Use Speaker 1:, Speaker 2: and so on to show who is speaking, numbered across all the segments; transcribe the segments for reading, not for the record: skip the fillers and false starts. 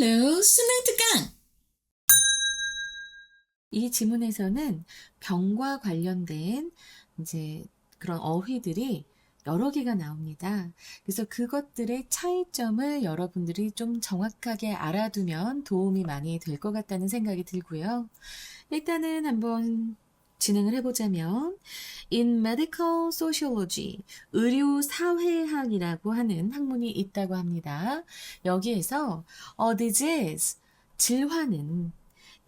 Speaker 1: Hello, 수능 특강!
Speaker 2: 이 지문에서는 병과 관련된 이제 그런 어휘들이 여러 개가 나옵니다. 그래서 그것들의 차이점을 여러분들이 좀 정확하게 알아두면 도움이 많이 될 것 같다는 생각이 들고요. 일단은 한번 진행을 해보자면 In Medical Sociology, 의료사회학이라고 하는 학문이 있다고 합니다. 여기에서 a disease, 질환은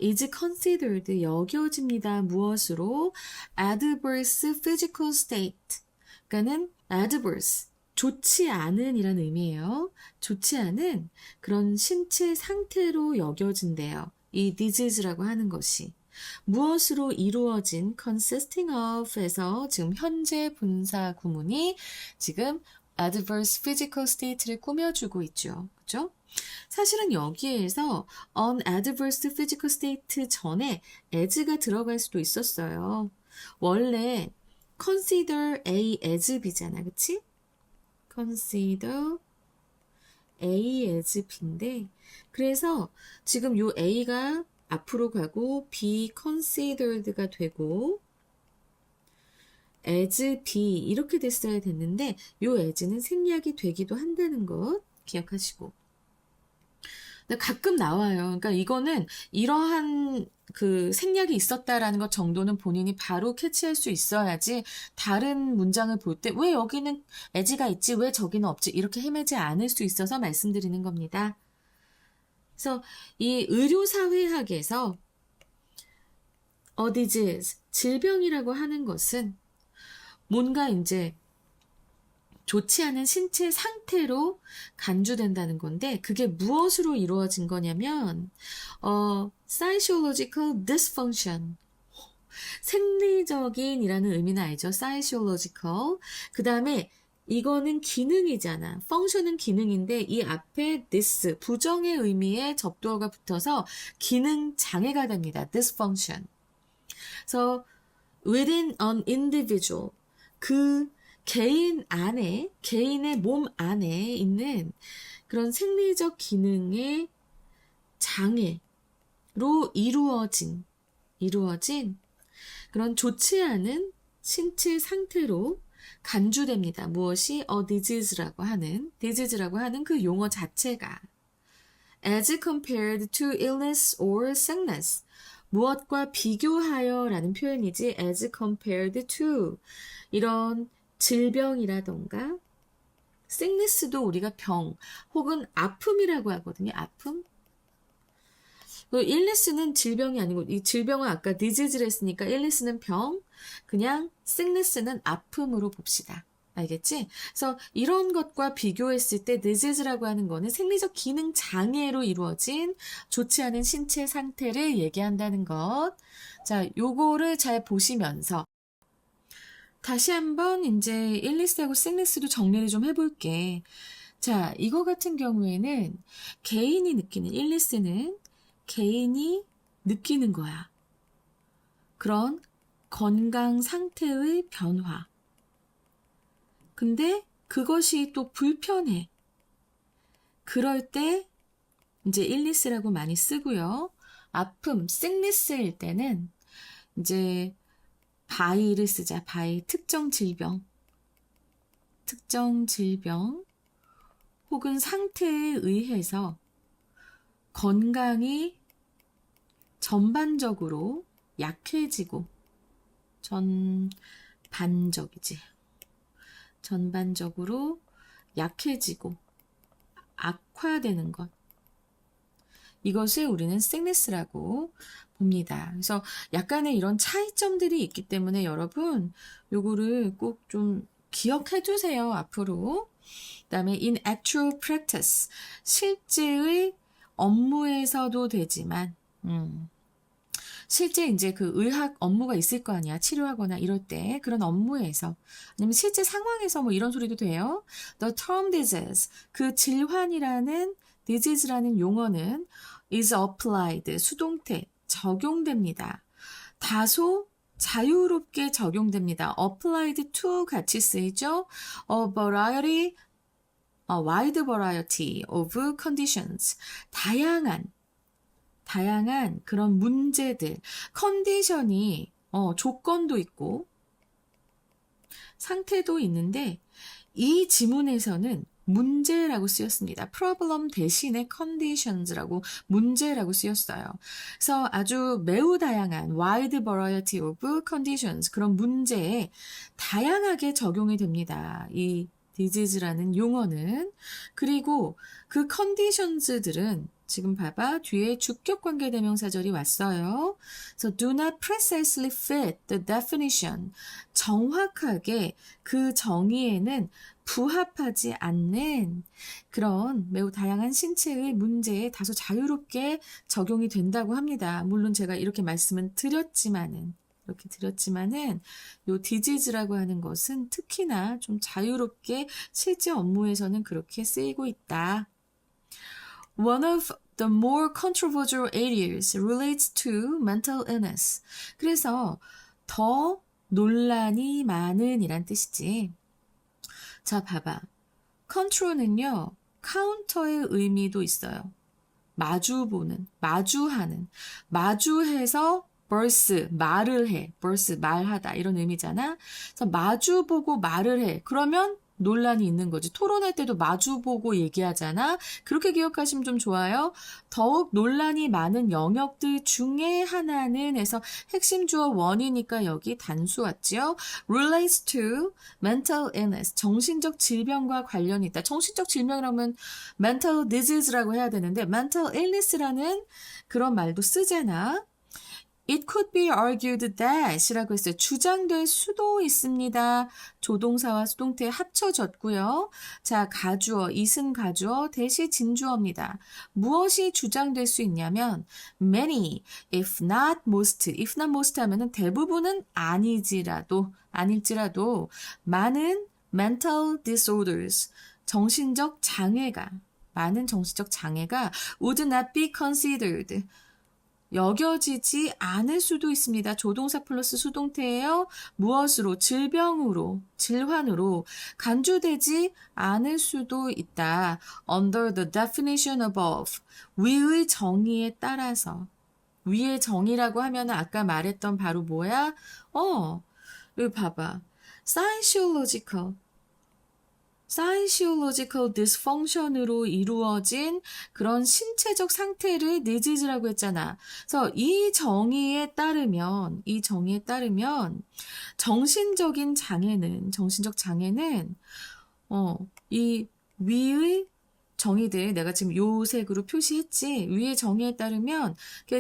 Speaker 2: is considered 여겨집니다. 무엇으로? adverse physical state. 그러니까는 adverse, 좋지 않은 이란 의미예요. 좋지 않은 그런 신체 상태로 여겨진대요. 이 disease라고 하는 것이. 무엇으로 이루어진 consisting of에서 지금 현재 분사 구문이 지금 adverse physical state를 꾸며주고 있죠. 그죠? 사실은 여기에서 unadverse physical state 전에 as가 들어갈 수도 있었어요. 원래 consider A as B잖아. 그치? consider A as B인데 그래서 지금 요 A가 앞으로 가고 be considered가 되고 as B 이렇게 됐어야 됐는데 요 as는 생략이 되기도 한다는 것 기억하시고 근데 가끔 나와요. 그러니까 이거는 이러한 그 생략이 있었다라는 것 정도는 본인이 바로 캐치할 수 있어야지 다른 문장을 볼 때 왜 여기는 as가 있지 왜 저기는 없지 이렇게 헤매지 않을 수 있어서 말씀드리는 겁니다. 그래서 이 의료사회학에서 disease, 질병이라고 하는 것은 뭔가 이제 좋지 않은 신체 상태로 간주된다는 건데 그게 무엇으로 이루어진 거냐면 physiological dysfunction 생리적인이라는 의미는 알죠. physiological 그 다음에 이거는 기능이잖아. function은 기능인데 이 앞에 this 부정의 의미의 접두어가 붙어서 기능 장애가 됩니다. dysfunction. 그래서 within an individual 그 개인 안에, 개인의 몸 안에 있는 그런 생리적 기능의 장애로 이루어진 그런 좋지 않은 신체 상태로 간주됩니다. 무엇이 disease라고 하는 그 용어 자체가 as compared to illness or sickness 무엇과 비교하여 라는 표현이지 as compared to 이런 질병이라던가 sickness도 우리가 병 혹은 아픔이라고 하거든요. 아픔. illness는 질병이 아니고 이 질병은 아까 disease를 했으니까 illness는 병, 그냥 sickness는 아픔으로 봅시다. 알겠지? 그래서 이런 것과 비교했을 때 disease라고 하는 거는 생리적 기능 장애로 이루어진 좋지 않은 신체 상태를 얘기한다는 것. 자, 요거를 잘 보시면서 다시 한번 이제 일리스하고 sickness도 정리를 좀 해볼게. 자, 이거 같은 경우에는 개인이 느끼는 일리스는 개인이 느끼는 거야. 그런 건강 상태의 변화. 근데 그것이 또 불편해. 그럴 때 이제 일리스라고 많이 쓰고요. 아픔, sickness일 때는 이제 바이를 쓰자. 바이, 특정 질병 혹은 상태에 의해서 건강이 전반적으로 약해지고 전반적으로 약해지고 악화되는 것. 이것을 우리는 sickness라고 봅니다. 그래서 약간의 이런 차이점들이 있기 때문에 여러분 요거를 꼭 좀 기억해 두세요. 앞으로. 그다음에 in actual practice 실제의 업무에서도 되지만 실제 이제 그 의학 업무가 있을 거 아니야. 치료하거나 이럴 때 그런 업무에서 아니면 실제 상황에서 뭐 이런 소리도 돼요. The term disease 그 질환이라는 disease라는 용어는 is applied 수동태 적용됩니다. 다소 자유롭게 적용됩니다. applied to 같이 쓰이죠. A variety wide variety of conditions. 다양한 그런 문제들, 컨디션이 조건도 있고 상태도 있는데 이 지문에서는 문제라고 쓰였습니다. problem 대신에 conditions라고 문제라고 쓰였어요. 그래서 아주 매우 다양한 wide variety of conditions 그런 문제에 다양하게 적용이 됩니다. 이 disease라는 용어는. 그리고 그 conditions들은 지금 봐봐. 뒤에 주격 관계 대명사절이 왔어요. So do not precisely fit the definition. 정확하게 그 정의에는 부합하지 않는 그런 매우 다양한 신체의 문제에 다소 자유롭게 적용이 된다고 합니다. 물론 제가 이렇게 말씀은 드렸지만은 요 디지즈라고 하는 것은 특히나 좀 자유롭게 실제 업무에서는 그렇게 쓰이고 있다. One of the more controversial areas relates to mental illness. 그래서 더 논란이 많은 이란 뜻이지. 자, 봐봐. control는요, 카운터의 의미도 있어요. 마주보는, 마주하는, 마주해서 verse, 말을 해. verse, 말하다. 이런 의미잖아. 그래서 마주보고 말을 해. 그러면 논란이 있는 거지. 토론할 때도 마주보고 얘기하잖아. 그렇게 기억하시면 좀 좋아요. 더욱 논란이 많은 영역들 중에 하나는 해서 핵심 주어 원이니까 여기 단수 왔지요. relates to mental illness. 정신적 질병과 관련이 있다. 정신적 질병이라면 mental disease라고 해야 되는데 mental illness라는 그런 말도 쓰잖아. It could be argued that 이라고 했어요. 주장될 수도 있습니다. 조동사와 수동태 합쳐졌고요. 자, 가주어, it은 가주어, 대시 진주어입니다. 무엇이 주장될 수 있냐면 many, if not most 하면은 대부분은 아닐지라도 많은 mental disorders, 많은 정신적 장애가 would not be considered 여겨지지 않을 수도 있습니다. 조동사 플러스 수동태예요. 무엇으로? 질병으로, 질환으로 간주되지 않을 수도 있다. Under the definition above. 위의 정의에 따라서. 위의 정의라고 하면 아까 말했던 바로 뭐야? 여기 봐봐. Psychological dysfunction으로 이루어진 그런 신체적 상태를 disease라고 했잖아. 그래서 이 정의에 따르면 정신적 장애는 이 위의 정의들 내가 지금 요 색으로 표시했지. 위의 정의에 따르면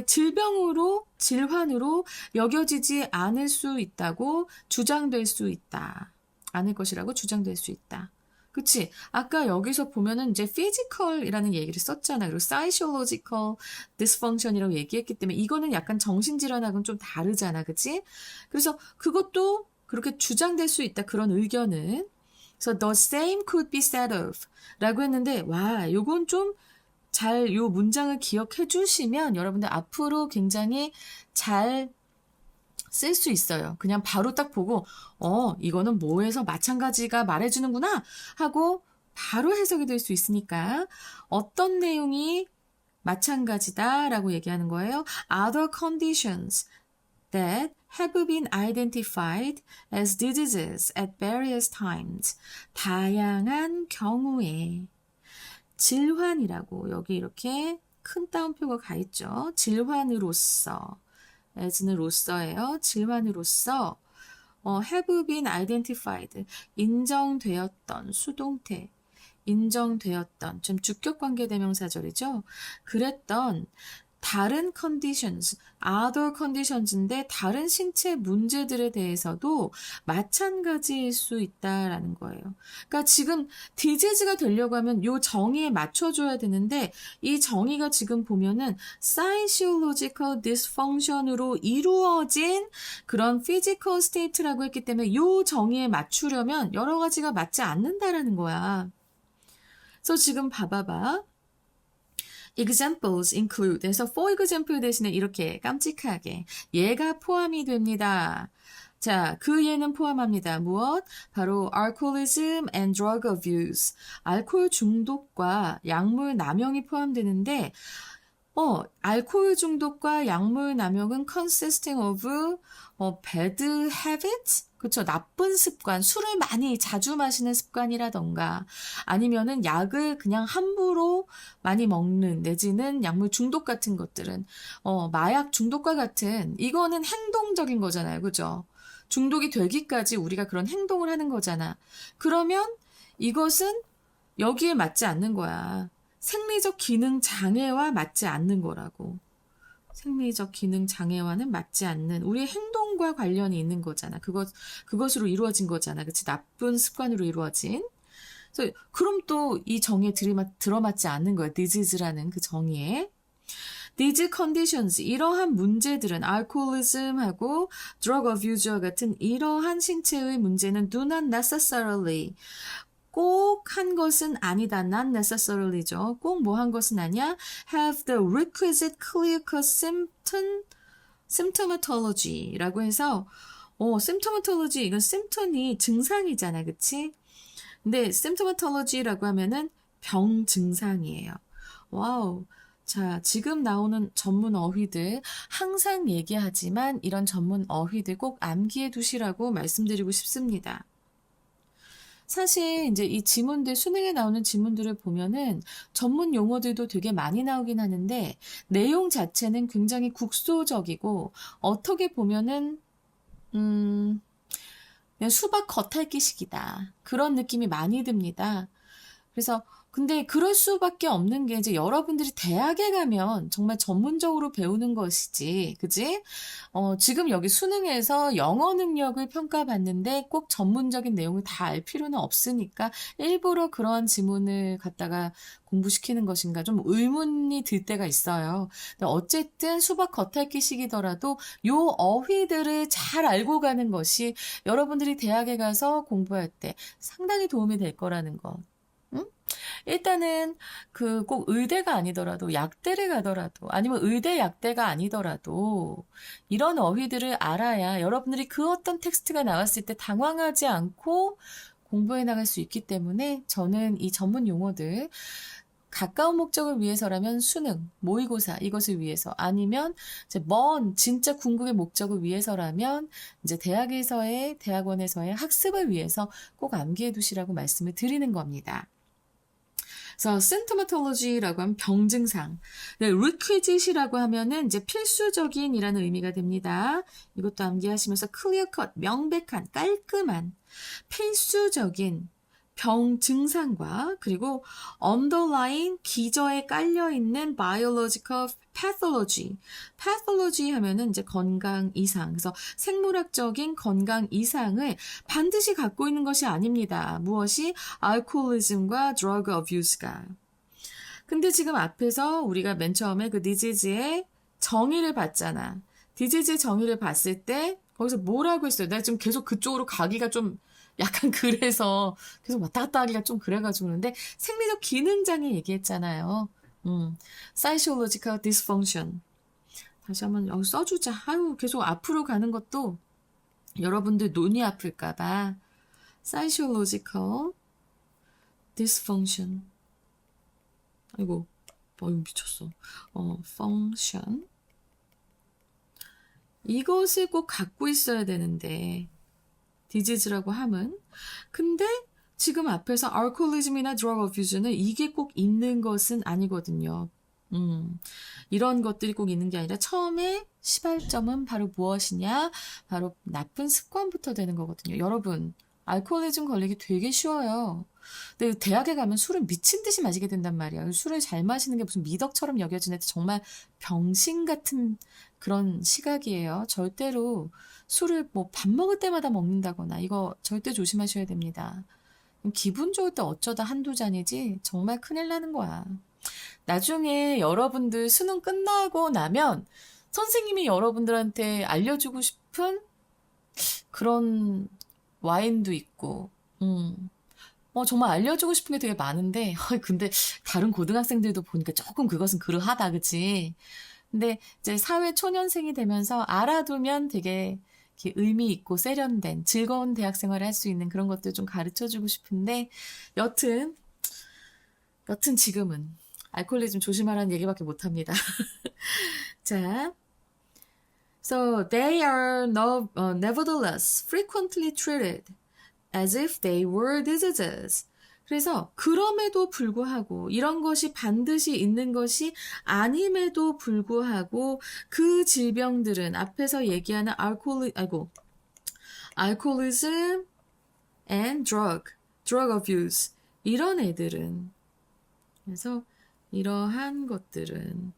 Speaker 2: 질병으로 질환으로 여겨지지 않을 수 있다고 주장될 수 있다. 않을 것이라고 주장될 수 있다. 그치? 아까 여기서 보면은 이제 physical이라는 얘기를 썼잖아. 그리고 psychological dysfunction이라고 얘기했기 때문에 이거는 약간 정신질환하고는 좀 다르잖아. 그치? 그래서 그것도 그렇게 주장될 수 있다. 그런 의견은. 그래서 the same could be said of 라고 했는데 와, 요건 좀 잘 요 문장을 기억해 주시면 여러분들 앞으로 굉장히 잘 쓸 수 있어요. 그냥 바로 딱 보고 이거는 뭐에서 마찬가지가 말해주는구나 하고 바로 해석이 될 수 있으니까 어떤 내용이 마찬가지다라고 얘기하는 거예요. Other conditions that have been identified as diseases at various times. 다양한 경우에 질환이라고 여기 이렇게 큰 따옴표가 가 있죠. 질환으로서 as는 로서예요. 질환으로서 have been identified 인정되었던 수동태 인정되었던 좀 주격 관계 대명사절이죠. 그랬던 다른 conditions, other conditions인데 다른 신체 문제들에 대해서도 마찬가지일 수 있다라는 거예요. 그러니까 지금 disease가 되려고 하면 이 정의에 맞춰줘야 되는데 이 정의가 지금 보면은 psychological dysfunction으로 이루어진 그런 physical state라고 했기 때문에 이 정의에 맞추려면 여러 가지가 맞지 않는다라는 거야. 그래서 지금 봐봐봐. Examples include. 그래서 for example 대신에 이렇게 깜찍하게 얘가 포함이 됩니다. 자, 그 예는 포함합니다. 무엇? 바로 alcoholism and drug abuse. 알코올 중독과 약물 남용이 포함되는데 알코올 중독과 약물 남용은 consisting of bad habits? 그쵸. 나쁜 습관, 술을 많이 자주 마시는 습관이라던가 아니면은 약을 그냥 함부로 많이 먹는 내지는 약물 중독 같은 것들은 마약 중독과 같은 이거는 행동적인 거잖아요. 그죠? 중독이 되기까지 우리가 그런 행동을 하는 거잖아. 그러면 이것은 여기에 맞지 않는 거야. 생리적 기능 장애와 맞지 않는 거라고. 생리적 기능 장애와는 맞지 않는 우리의 행동과 관련이 있는 거잖아. 그것으로 이루어진 거잖아. 그치? 나쁜 습관으로 이루어진. 그럼 또 이 정의에 들어맞지 않는 거야. disease라는 그 정의에. These conditions, 이러한 문제들은 alcoholism하고 drug abuse와 같은 이러한 신체의 문제는 do not necessarily 꼭 한 것은 아니다. not necessarily죠. 꼭 뭐 한 것은 아니야. have the requisite clear-cut symptomatology라고 해서 symptomatology 이건 symptom이 증상이잖아. 그치? 근데 symptomatology라고 하면은 병 증상이에요. 와우. 자, 지금 나오는 전문 어휘들 항상 얘기하지만 이런 전문 어휘들 꼭 암기해 두시라고 말씀드리고 싶습니다. 사실 이제 이 지문들, 수능에 나오는 지문들을 보면은 전문 용어들도 되게 많이 나오긴 하는데 내용 자체는 굉장히 국소적이고 어떻게 보면은 그냥 수박 겉핥기식이다. 그런 느낌이 많이 듭니다. 그래서 근데 그럴 수밖에 없는 게 이제 여러분들이 대학에 가면 정말 전문적으로 배우는 것이지, 그지? 지금 여기 수능에서 영어 능력을 평가받는데 꼭 전문적인 내용을 다 알 필요는 없으니까 일부러 그러한 지문을 갖다가 공부시키는 것인가 좀 의문이 들 때가 있어요. 근데 어쨌든 수박 겉핥기식이더라도 요 어휘들을 잘 알고 가는 것이 여러분들이 대학에 가서 공부할 때 상당히 도움이 될 거라는 거. 응? 일단은 꼭 의대가 아니더라도 약대를 가더라도 아니면 의대 약대가 아니더라도 이런 어휘들을 알아야 여러분들이 그 어떤 텍스트가 나왔을 때 당황하지 않고 공부해 나갈 수 있기 때문에 저는 이 전문 용어들 가까운 목적을 위해서라면 수능, 모의고사 이것을 위해서 아니면 이제 먼 진짜 궁극의 목적을 위해서라면 이제 대학원에서의 학습을 위해서 꼭 암기해 두시라고 말씀을 드리는 겁니다. 그래서 symptomatology라고 하면 병증상, 네, requisite이라고 하면은 이제 필수적인이라는 의미가 됩니다. 이것도 암기하시면서 clear cut, 명백한, 깔끔한, 필수적인 병 증상과 그리고 underlying 기저에 깔려 있는 biological pathology. pathology 하면은 이제 건강 이상. 그래서 생물학적인 건강 이상을 반드시 갖고 있는 것이 아닙니다. 무엇이? alcoholism과 drug abuse가. 근데 지금 앞에서 우리가 맨 처음에 그 disease의 정의를 봤잖아. disease 정의를 봤을 때 거기서 뭐라고 했어요? 내가 지금 계속 그쪽으로 가기가 좀 약간 그래서 계속 왔다 갔다 하기가 좀 그래가지고 그런데 생리적 기능장애 얘기했잖아요. Physiological dysfunction. 다시 한번 여기 써주자. 아유, 계속 앞으로 가는 것도 여러분들 눈이 아플까봐. Physiological dysfunction. 아이고, 미쳤어. function. 이것을 꼭 갖고 있어야 되는데. 디지즈라고 함은. 근데 지금 앞에서 알코올리즘이나 드러그 어뷰즈는 이게 꼭 있는 것은 아니거든요. 이런 것들이 꼭 있는 게 아니라 처음에 시발점은 바로 무엇이냐? 바로 나쁜 습관부터 되는 거거든요. 여러분, 알코올리즘 걸리기 되게 쉬워요. 근데 대학에 가면 술을 미친 듯이 마시게 된단 말이야. 술을 잘 마시는 게 무슨 미덕처럼 여겨지는데 정말 병신 같은 그런 시각이에요. 절대로 술을 뭐 밥 먹을 때마다 먹는다거나 이거 절대 조심하셔야 됩니다. 기분 좋을 때 어쩌다 한두 잔이지 정말 큰일 나는 거야. 나중에 여러분들 수능 끝나고 나면 선생님이 여러분들한테 알려주고 싶은 그런 와인도 있고 정말 알려주고 싶은 게 되게 많은데 근데 다른 고등학생들도 보니까 조금 그것은 그러하다, 그치? 근데 이제 사회 초년생이 되면서 알아두면 되게 이렇게 의미 있고 세련된 즐거운 대학 생활을 할 수 있는 그런 것들 좀 가르쳐주고 싶은데 여튼 지금은 알코올리즘 조심하라는 얘기밖에 못합니다. 자, so they are nevertheless frequently treated as if they were diseases. 그래서 그럼에도 불구하고 이런 것이 반드시 있는 것이 아님에도 불구하고 그 질병들은 앞에서 얘기하는 alcoholism and drug abuse 이런 애들은 그래서 이러한 것들은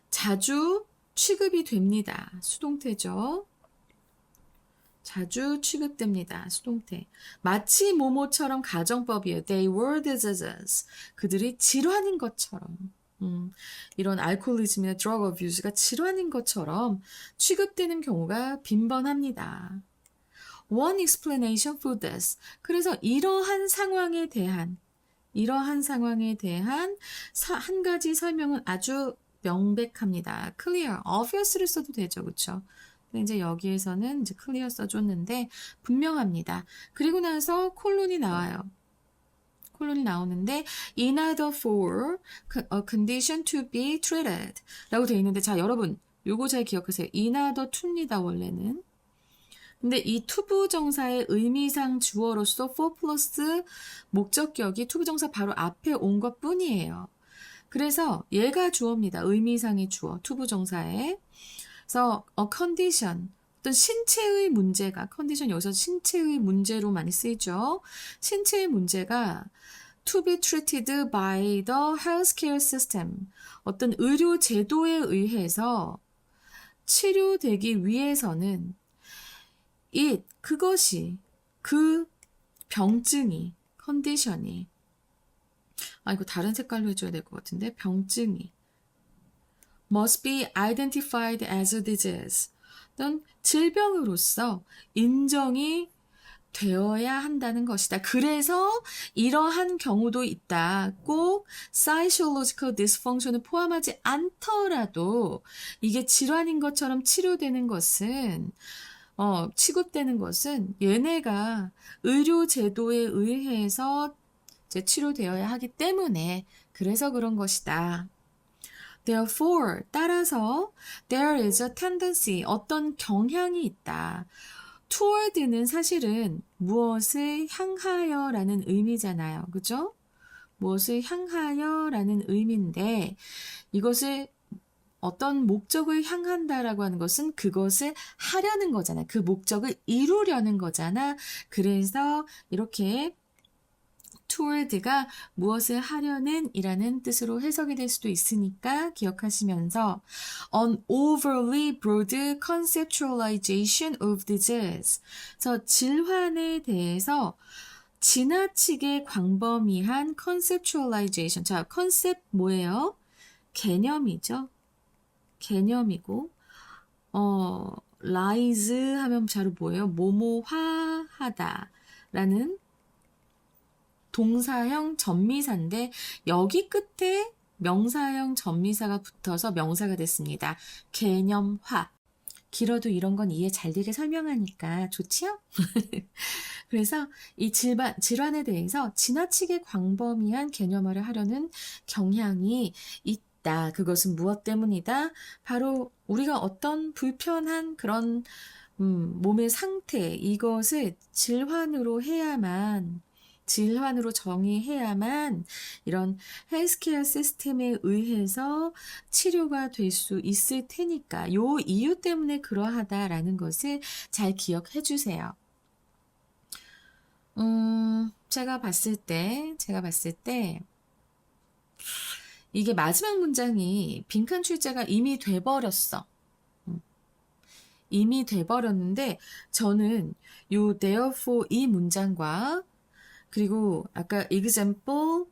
Speaker 2: 자주 취급이 됩니다. 수동태죠. 자주 취급됩니다. 수동태. 마치 뭐뭐처럼 가정법이에요. They were diseases. 그들이 질환인 것처럼. 이런 알코올리즘이나 drug abuse가 질환인 것처럼 취급되는 경우가 빈번합니다. One explanation for this. 그래서 이러한 상황에 대한 한 가지 설명은 아주 명백합니다. clear, obviously 써도 되죠. 그렇죠? 근데 이제 여기에서는 이제 clear 써줬는데 분명합니다. 그리고 나서 콜론이 나와요. 콜론이 나오는데 in order for a condition to be treated 라고 되어 있는데 자 여러분 요거 잘 기억하세요. in order to입니다. 원래는. 근데 이 투부정사의 의미상 주어로서 for 플러스 목적격이 투부정사 바로 앞에 온 것 뿐이에요. 그래서 얘가 주어입니다. 의미상의 주어, 투부정사에. 그래서 a condition, 어떤 신체의 문제가, condition 여기서 신체의 문제로 많이 쓰이죠. 신체의 문제가 to be treated by the healthcare system, 어떤 의료 제도에 의해서 치료되기 위해서는 그것이, 그 병증이, 컨디션이, 이거 다른 색깔로 해줘야 될 것 같은데, 병증이 must be identified as a disease. 어떤 질병으로서 인정이 되어야 한다는 것이다. 그래서 이러한 경우도 있다. 꼭 psychological dysfunction을 포함하지 않더라도 이게 질환인 것처럼 치료되는 것은 취급되는 것은 얘네가 의료 제도에 의해서 치료되어야 하기 때문에 그래서 그런 것이다. Therefore, 따라서 there is a tendency, 어떤 경향이 있다. toward는 사실은 무엇을 향하여라는 의미잖아요. 그죠? 무엇을 향하여라는 의미인데 이것을 어떤 목적을 향한다라고 하는 것은 그것을 하려는 거잖아. 그 목적을 이루려는 거잖아. 그래서 이렇게 toward가 무엇을 하려는 이라는 뜻으로 해석이 될 수도 있으니까 기억하시면서 an overly broad conceptualization of disease. 그래서 질환에 대해서 지나치게 광범위한 conceptualization. 자, 컨셉 뭐예요? 개념이죠. 개념이고 lies 하면 바로 뭐예요? 뭐뭐화하다 라는 동사형 전미사인데 여기 끝에 명사형 전미사가 붙어서 명사가 됐습니다. 개념화. 길어도 이런 건 이해 잘 되게 설명하니까 좋지요? 그래서 이 질환에 대해서 지나치게 광범위한 개념화를 하려는 경향이 있다. 그것은 무엇 때문이다? 바로 우리가 어떤 불편한 그런 몸의 상태, 이것을 질환으로 정의해야만 이런 헬스케어 시스템에 의해서 치료가 될 수 있을 테니까 요 이유 때문에 그러하다라는 것을 잘 기억해 주세요. 제가 봤을 때 이게 마지막 문장이 빈칸 출제가 이미 돼버렸어. 이미 돼버렸는데 저는 요 therefore 이 문장과 그리고 아까 example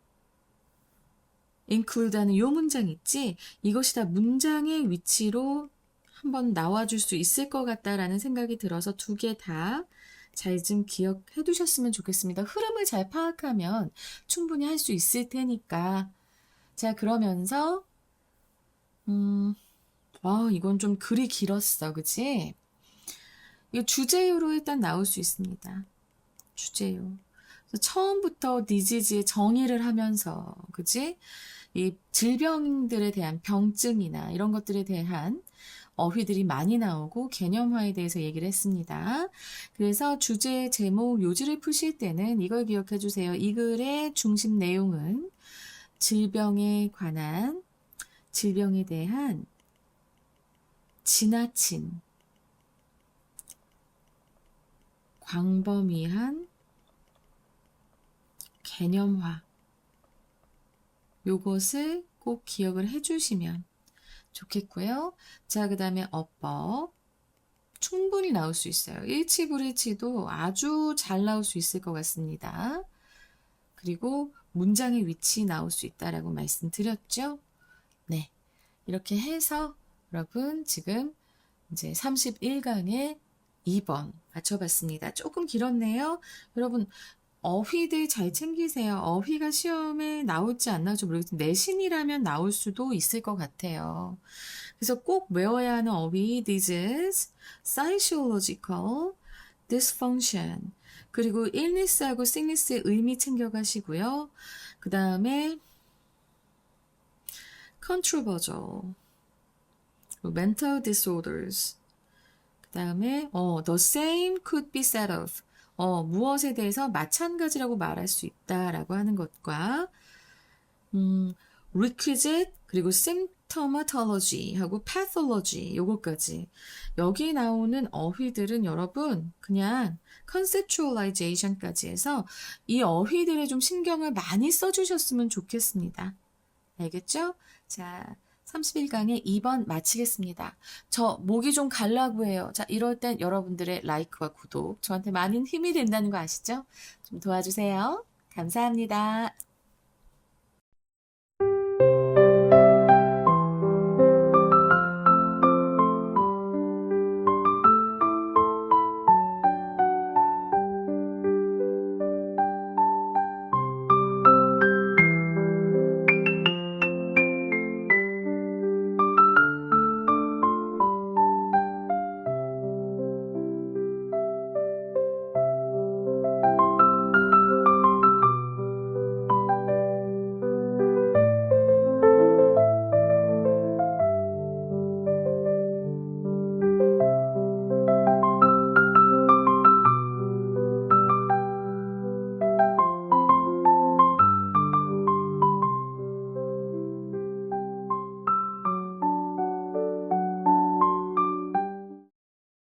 Speaker 2: include 하는 요 문장 있지? 이것이 다 문장의 위치로 한번 나와줄 수 있을 것 같다라는 생각이 들어서 두 개 다 잘 좀 기억해 두셨으면 좋겠습니다. 흐름을 잘 파악하면 충분히 할 수 있을 테니까. 자, 그러면서 이건 좀 글이 길었어. 그치? 이 주제요로 일단 나올 수 있습니다. 주제요. 그래서 처음부터 디지즈의 정의를 하면서, 그지? 이 질병들에 대한 병증이나 이런 것들에 대한 어휘들이 많이 나오고 개념화에 대해서 얘기를 했습니다. 그래서 주제, 제목, 요지를 푸실 때는 이걸 기억해 주세요. 이 글의 중심 내용은 질병에 대한 지나친, 광범위한 개념화. 요것을 꼭 기억을 해주시면 좋겠고요. 자, 그 다음에 어법. 충분히 나올 수 있어요. 일치, 불일치도 아주 잘 나올 수 있을 것 같습니다. 그리고 문장의 위치 나올 수 있다라고 말씀드렸죠. 네. 이렇게 해서 여러분 지금 이제 31강의 2번 맞춰봤습니다. 조금 길었네요. 여러분 어휘들 잘 챙기세요. 어휘가 시험에 나올지 안 나올지 모르겠는데 내신이라면 나올 수도 있을 것 같아요. 그래서 꼭 외워야 하는 어휘 disease, psychological, dysfunction 그리고 illness하고 sickness의 의미 챙겨가시고요. 그 다음에 controversial, mental disorders 그 다음에 the same could be said of 무엇에 대해서 마찬가지라고 말할 수 있다라고 하는 것과 requisite 그리고 symptomatology 하고 pathology 요것까지 여기 나오는 어휘들은 여러분 그냥 conceptualization까지 해서 이 어휘들에 좀 신경을 많이 써주셨으면 좋겠습니다. 알겠죠? 자, 31강의 2번 마치겠습니다. 저 목이 좀 갈라고 해요. 자, 이럴 땐 여러분들의 라이크와 구독 저한테 많은 힘이 된다는 거 아시죠? 좀 도와주세요. 감사합니다.